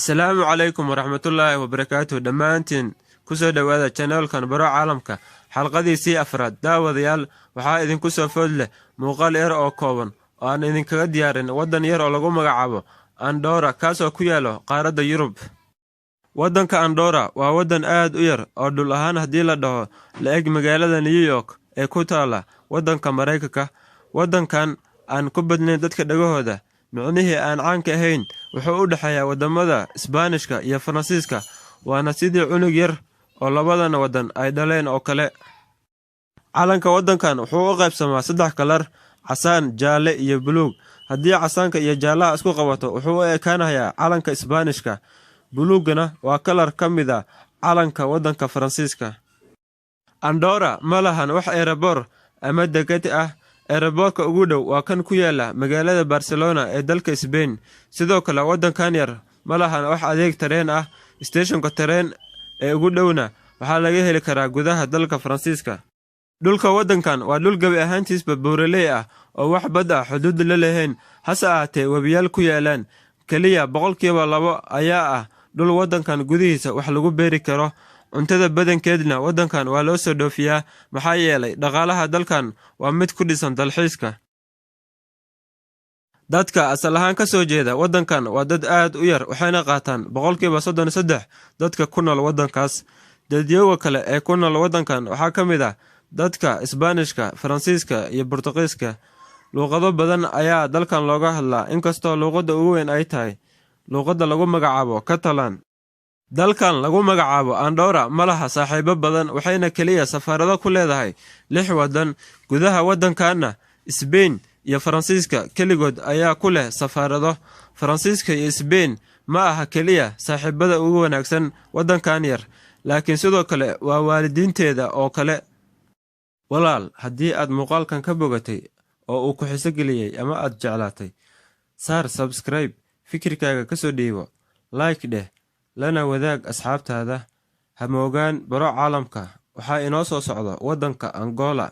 Assalaamu calaykum waraxmatullaahi wabarakaatuh dhammaantiin kusoo dhawaada channelkan baro caalamka xalqadiisii afraad daawadayaal waxaa idinku soo food leh muuqaal yar oo kooban oo aan idinkaga diyaarin waddan yar oo lagu magacaabo Andorra kaasoo ku yaalo qaaradda Yurub. Waddanka Andorra waa waddan aad u yar oo dhul ahaan haddii la dhaho la eg magaalada New York ee ku taala waddanka Mareykanka. Waddankan aan ku badnayn dadka dhagahooda micnihii aan caanka ahayn wuxuu u dhaxeeyaa wadamada Isbaanishka iyo Faransiiska waana sidii cunug yar oo labadana wadan ay dhaleen oo kale. Calanka waddankan wuxuu u qaybsamaa 3 kalar: casaan, jaalle iyo buluug. Haddii casaanka iyo jaallaha isku qabato wuxuu u ekaanayaa calanka Isbaanishka. Buluugana waa kalar ka mid ah calanka waddanka Faransiiska. Andorra ma lahan wax aeroboor ama deked ah. Aeroboorka ugu dhow waa kan ku yaala magaalada Barcelona ee dalka Spain. Sidoo kale waddankan yar ma lahan wax adeeg tareen ah. Stationka tareen ee ugu dhowna waxaa laga heli karaa gudaha dalka Faransiiska. Dhulka waddankan waa dhul gabi ahaantiisba buuraley ah oo wax bad ah xuduud la leeyahay, hase ahaatee webiyaal ku yaalaan. Kaliya 2% ayaa ah dhul waddankan gudihiisa wax lagu beeri karo. Cuntada badankeedna waddankan waa loo soo dhoofiyaa maxaa yeelay dhaqaalaha dalkan waa mid ku dhisan dalxiiska. Dadka asal ahaan ka soo jeeda waddankan waa dad aad u yar waxayna qaataan 33% dadka ku nool waddankaas. Dadyoga kale ee ku nool waddankan waxaa ka mid ah dadka Isbaanishka, Faransiiska iyo Boortaqiiska. Luqado badan ayaa dalkan looga hadlaa inkastoo luqadda ugu weyn ay tahay luqadda lagu magacaabo Catalan. Dalkan lagu magacaabo Andorra ma laha saaxiibo badan waxayna kaliya safarado ku leedahay 6 waddan. Gudaha waddankaana Spain iyo Faransiiska kaligood ayaa ku leh safarado. Faransiiska iyo Spain ma aha kaliya saaxiibada ugu wanaagsan waddankan yar, laakiin sidoo kale waa waalidiinteeda oo kale. Walaal, haddii aad muuqaalkan ka bogatay oo uu ku xiiso geliyay ama aad jeclaatay, saar subscribe, fikirkaaga ka soo dhiibo, like dheh, lana wadaag asxaabtaada. Ha moogaan baro caalamka waxaa inoo soo socda waddanka Angola.